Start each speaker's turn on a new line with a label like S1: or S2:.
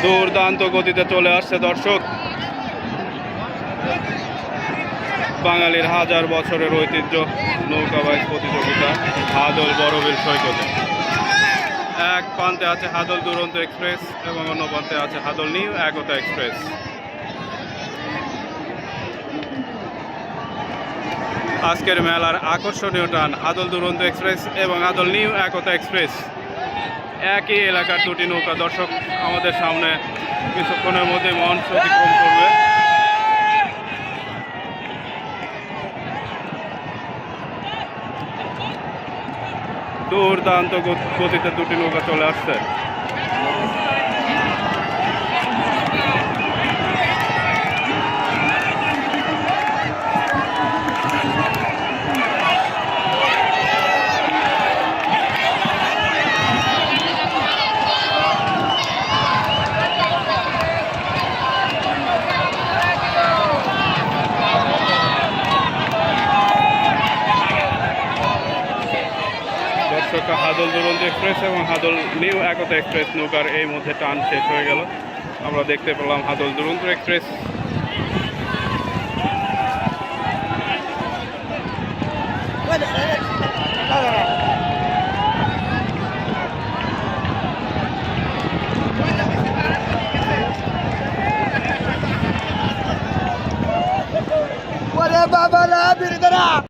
S1: দুর্দান্ত গতিতে চলে আসছে দর্শক, বাঙালির হাজার বছরের ঐতিহ্য নৌকাবাইজ প্রতিযোগিতা হাদল বড়বিল সৈকতে। এক প্রান্তে আছে হাদল দুরন্ত এক্সপ্রেস এবং অন্য প্রান্তে আছে হাদল নিউ একতা এক্সপ্রেস। আজকের মেলার আকর্ষণীয় টান হাদল দুরন্ত এক্সপ্রেস এবং হাদল নিউ একতা এক্সপ্রেস, একই এলাকার দুটি নৌকা দর্শক আমাদের সামনে কিছুক্ষণের মধ্যে মঞ্চ অতিক্রম করবে। দুর্দান্ত গতিতে দুটি নৌকা চলে আসছে। হাদল দুরন্ত এক্সপ্রেস এবং হাদল নিউ একতা এক্সপ্রেস নৌকার এই মধ্যে টান শেষ হয়ে গেল। আমরা দেখতে পেলাম হাদল দুরন্ত এক্সপ্রেস